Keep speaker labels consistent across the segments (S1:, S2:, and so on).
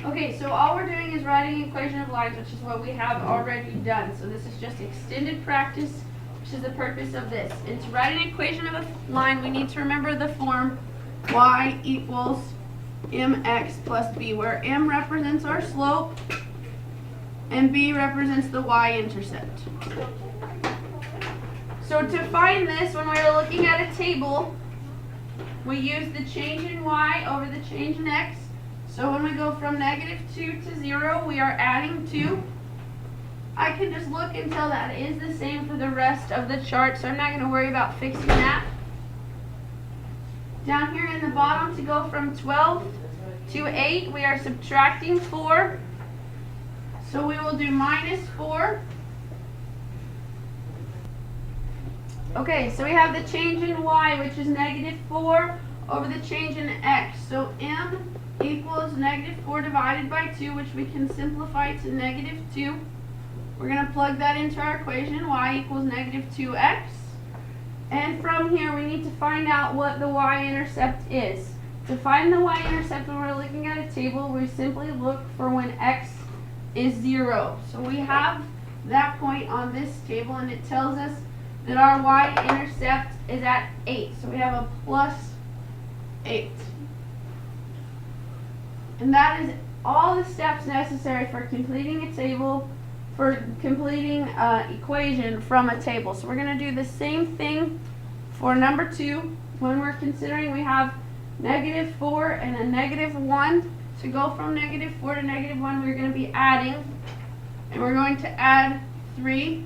S1: Okay, so all we're doing is writing an equation of lines, which is what we have already done. So this is just extended practice, which is the purpose of this. And to write an equation of a line, we need to remember the form y equals mx plus b, where m represents our slope and b represents the y-intercept. So to find this, when we're looking at a table, we use the change in y over the change in x. So when we go from -2 to 0, we are adding 2. I can just look until that is the same for the rest of the chart, so I'm not going to worry about fixing that. Down here in the bottom, to go from 12 to 8, we are subtracting 4. So we will do -4. Okay, so we have the change in y, which is -4 over the change in x. So m equals -4 divided by 2, which we can simplify to -2. We're going to plug that into our equation, y equals -2x. And from here, we need to find out what the y-intercept is. To find the y-intercept when we're looking at a table, we simply look for when x is 0. So we have that point on this table, and it tells us that our y-intercept is at 8. So we have a +8. And that is all the steps necessary for completing a table, for completing an equation from a table. So we're going to do the same thing for number 2. When we're considering, we have -4 and a -1. To go from -4 to -1, we're going to be adding, and we're going to add 3.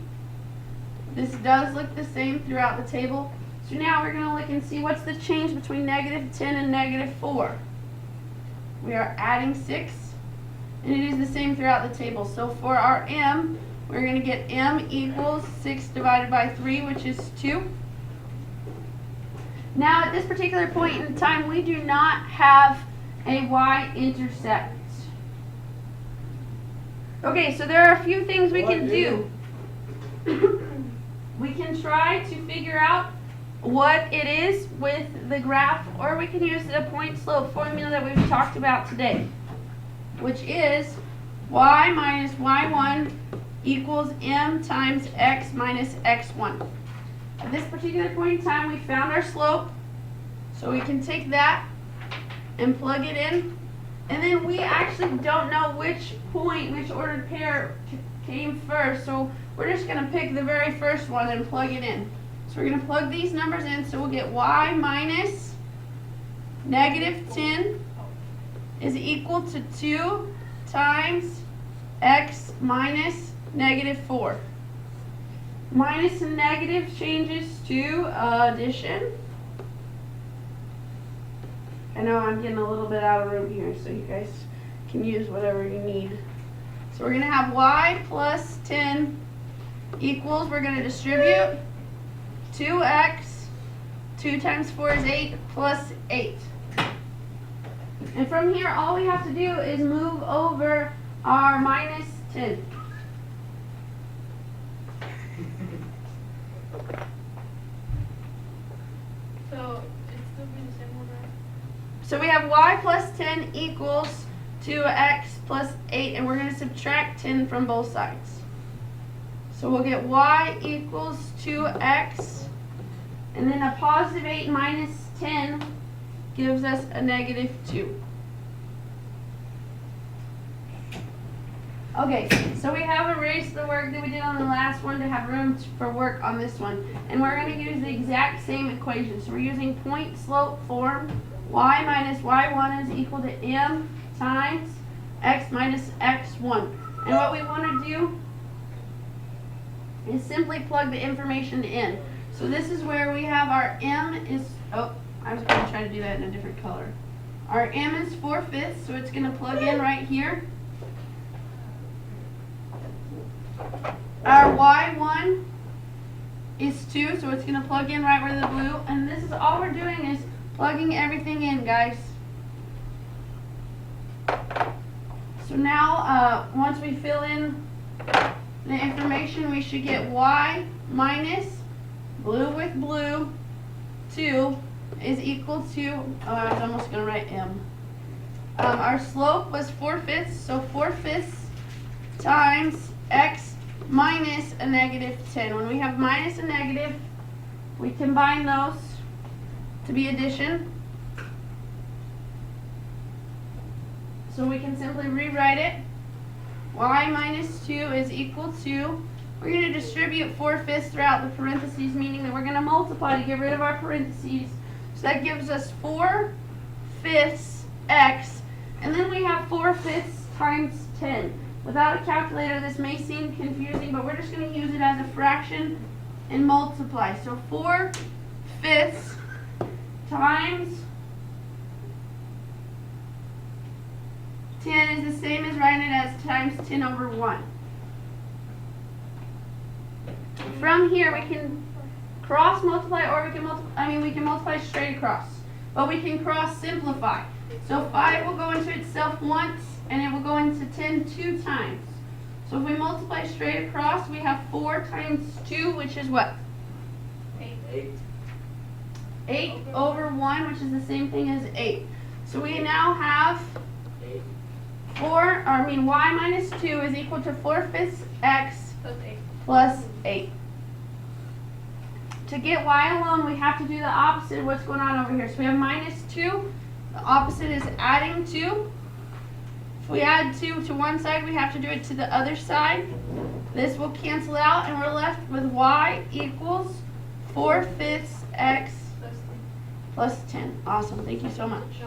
S1: This does look the same throughout the table. So now we're going to look and see what's the change between -10 and -4. We are adding 6, and it is the same throughout the table. So for our m, we're going to get m equals 6 divided by 3, which is 2. Now at this particular point in time, we do not have a y-intercept. Okay, so there are a few things we can do. We can try to figure out what it is with the graph, or we can use the point slope formula that we've talked about today, which is y minus y1 equals m times x minus x1. At this particular point in time, we found our slope, so we can take that and plug it in, and then we actually don't know which point, which ordered pair came first, so we're just going to pick the very first one and plug it in. So we're going to plug these numbers in, so we'll get y minus -10 is equal to 2 times x minus -4. Minus and negative changes to addition. I know I'm getting a little bit out of room here, so you guys can use whatever you need. So we're going to have y plus 10 equals, we're going to distribute 2x, 2 times 4 is 8, plus 8. And from here, all we have to do is move over our -10.
S2: So it's still be the same one, right?
S1: So we have y plus 10 equals 2x plus 8, and we're going to subtract 10 from both sides. So we'll get y equals 2x, and then a positive 8 minus 10 gives us a -2. Okay, so we have erased the work that we did on the last one to have room for work on this one. And we're going to use the exact same equation. So we're using point slope form. Y minus y1 is equal to m times x minus x1. And what we want to do is simply plug the information in. So this is where we have our m is, oh, I was going to try to do that in a different color. Our m is 4/5, so it's going to plug in right here. Our y1 is 2, so it's going to plug in right where the blue, and this is all we're doing is plugging everything in, guys. So now, once we fill in the information, we should get y minus blue with blue 2 is equal to, I was almost going to write m. our slope was 4/5, so 4/5 times x minus a -10. When we have minus and negative, we combine those to be addition. So we can simply rewrite it. Y minus 2 is equal to, we're going to distribute 4/5 throughout the parentheses, meaning that we're going to multiply to get rid of our parentheses. So that gives us 4/5 x, and then we have 4/5 times 10. Without a calculator, this may seem confusing, but we're just going to use it as a fraction and multiply. So 4/5 times 10 is the same as writing it as times 10 over 1. From here, we can cross multiply, or we can multiply straight across. But we can cross simplify. So 5 will go into itself once, and it will go into 10 two times. So if we multiply straight across, we have 4 times 2, which is what?
S2: 8.
S1: 8 over 1, which is the same thing as 8. So we now have y minus 2 is equal to 4/5 x
S2: Plus 8.
S1: plus 8. To get y alone, we have to do the opposite of what's going on over here. So we have minus 2. The opposite is adding 2. If we add 2 to one side, we have to do it to the other side. This will cancel out, and we're left with y equals 4/5 x plus 10. Awesome. Thank you so much.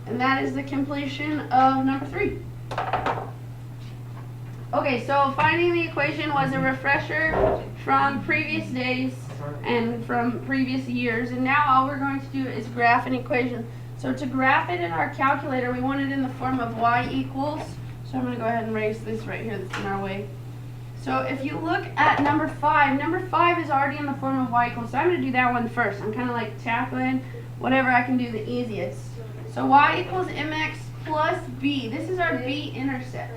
S1: And that is the completion of number 3. Okay, so finding the equation was a refresher from previous days and from previous years, and now all we're going to do is graph an equation. So to graph it in our calculator, we want it in the form of y equals, so I'm going to go ahead and erase this right here that's in our way. So if you look at number 5 is already in the form of y equals, so I'm going to do that one first. I'm kind of like tackling whatever I can do the easiest. So y equals mx plus b. This is our b-intercept.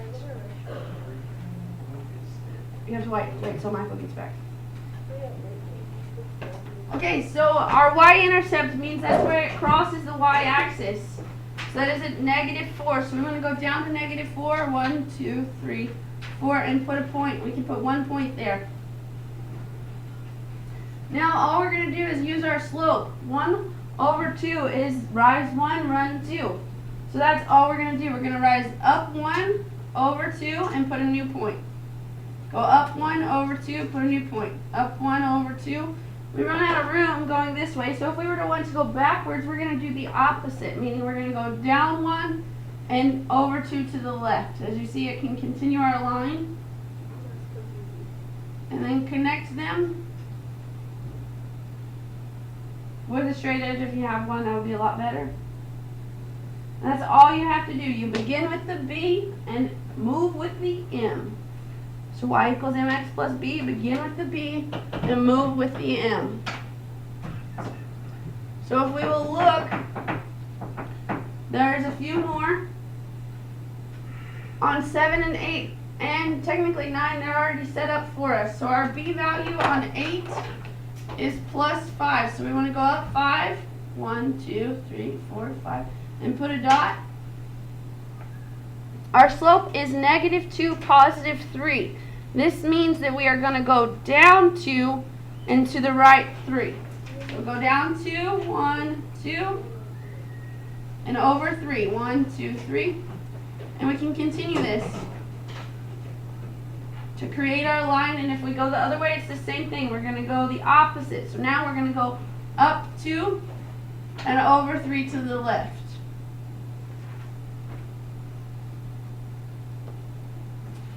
S1: You have to wait till Michael gets back. Okay, so our y-intercept means that's where it crosses the y-axis. So that is at -4. So we want to go down to -4. 1, 2, 3, 4, and put a point. We can put 1 point there. Now all we're going to do is use our slope. 1 over 2 is rise 1, run 2. So that's all we're going to do. We're going to rise up 1 over 2 and put a new point. Go up 1 over 2, put a new point. Up 1 over 2. We run out of room going this way, so if we were to want to go backwards, we're going to do the opposite, meaning we're going to go down 1 and over 2 to the left. As you see, it can continue our line and then connect them with a straight edge. If you have one, that would be a lot better. And that's all you have to do. You begin with the B and move with the M. So y equals mx plus b, begin with the b and move with the m. So if we will look, there's a few more. On 7 and 8, and technically 9, they're already set up for us. So our b value on 8 is plus 5. So we want to go up 5, 1, 2, 3, 4, 5, and put a dot. Our slope is -2, +3. This means that we are going to go down 2 and to the right 3. So go down 2, 1, 2, and over 3. 1, 2, 3. And we can continue this to create our line. And if we go the other way, it's the same thing. We're going to go the opposite. So now we're going to go up 2 and over 3 to the left.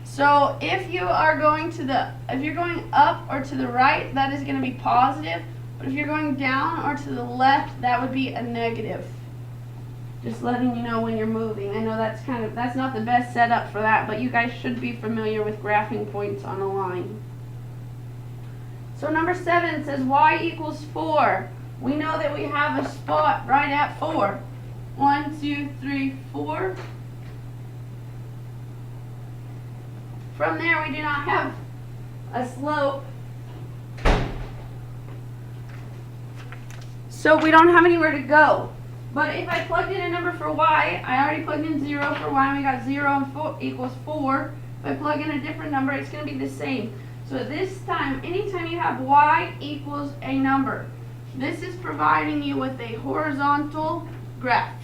S1: So if you are going if you're going up or to the right, that is going to be positive. But if you're going down or to the left, that would be a negative. Just letting you know when you're moving. I know that's not the best setup for that, but you guys should be familiar with graphing points on a line. So number 7 says y equals 4. We know that we have a spot right at 4. 1, 2, 3, 4. From there, we do not have a slope, so we don't have anywhere to go. But if I plugged in a number for y, I already plugged in 0 for y, and we got 0 and 4 equals 4. If I plug in a different number, it's going to be the same. So at this time, anytime you have y equals a number, this is providing you with a horizontal graph.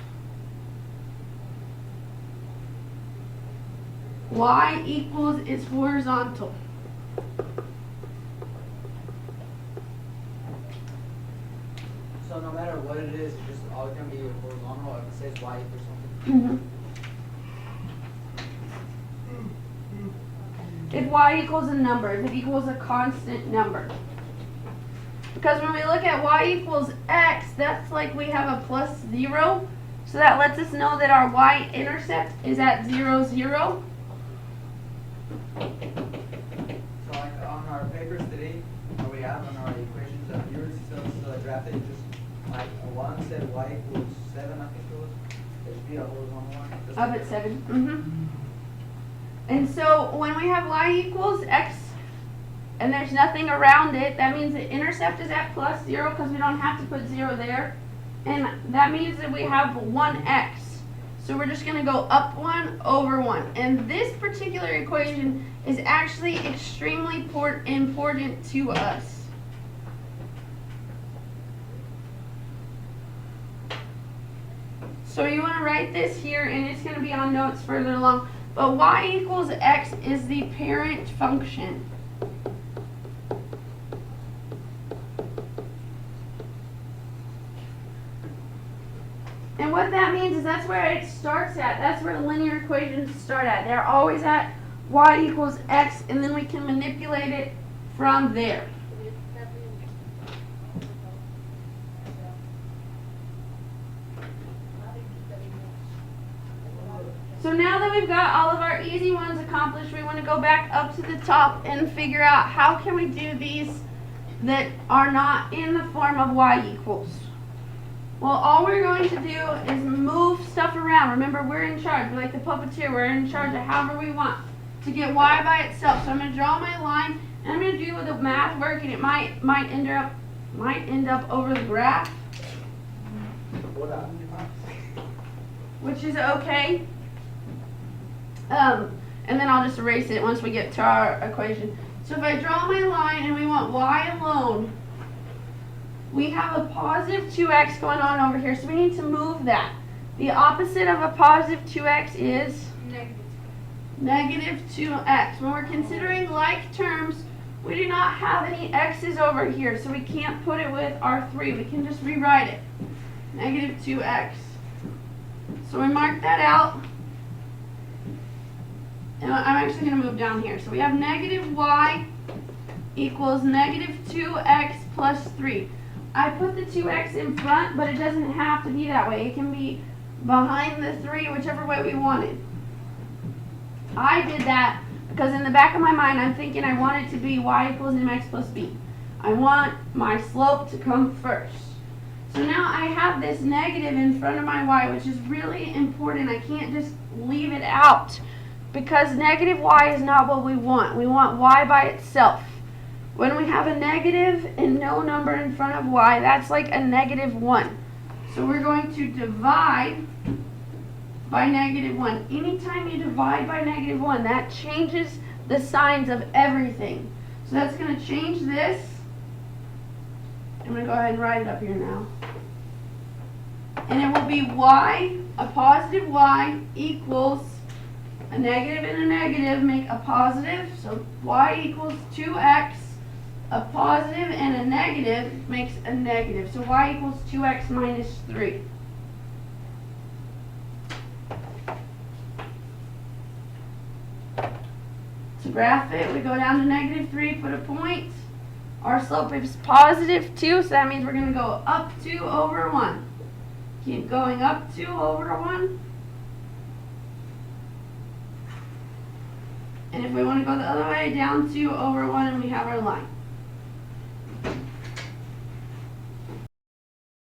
S1: Y equals is horizontal.
S2: So no matter what it is, it's just always gonna be horizontal if it says y equals something.
S1: If y equals a number, if it equals a constant number. Because when we look at y equals x, that's like we have a plus 0. So that lets us know that our y-intercept is at 0, 0.
S2: So like on our papers today, or we have on our equations of yours, so drafted just like a 1 said y equals 7, I think it was. It should be a horizontal line. Just
S1: Up
S2: like
S1: at
S2: that.
S1: 7. And so when we have y equals x and there's nothing around it, that means the intercept is at plus 0 because we don't have to put 0 there. And that means that we have 1x. So we're just going to go up 1 over 1. And this particular equation is actually extremely important to us. So you want to write this here, and it's going to be on notes further along. But y equals x is the parent function. And what that means is that's where it starts at. That's where linear equations start at. They're always at y equals x, and then we can manipulate it from there. So now that we've got all of our easy ones accomplished, we want to go back up to the top and figure out how can we do these that are not in the form of y equals. Well, all we're going to do is move stuff around. Remember, we're in charge. We're like the puppeteer. We're in charge of however we want to get y by itself. So I'm going to draw my line, and I'm going to do the math work, and it might end up over the graph, which is okay. And then I'll just erase it once we get to our equation. So if I draw my line and we want y alone, we have a positive 2x going on over here, so we need to move that. The opposite of a positive 2x is negative 2x. When we're considering like terms, we do not have any x's over here, so we can't put it with our 3. We can just rewrite it. Negative 2x. So we mark that out. And I'm actually going to move down here. So we have negative y equals negative 2x plus 3. I put the 2x in front, but it doesn't have to be that way. It can be behind the 3, whichever way we want it. I did that because in the back of my mind, I'm thinking I want it to be y equals mx plus b. I want my slope to come first. So now I have this negative in front of my y, which is really important. I can't just leave it out because negative y is not what we want. We want y by itself. When we have a negative and no number in front of y, that's like a negative 1. So we're going to divide by negative 1. Anytime you divide by negative 1, that changes the signs of everything. So that's going to change this. I'm going to go ahead and write it up here now. And it will be y, a positive y, equals a negative and a negative make a positive. So y equals 2x. A positive and a negative makes a negative. So y equals 2x minus 3. To graph it, we go down to negative 3, put a point. Our slope is positive 2, so that means we're going to go up 2 over 1. Keep going up 2 over 1. And if we want to go the other way, down 2 over 1, and we have our line.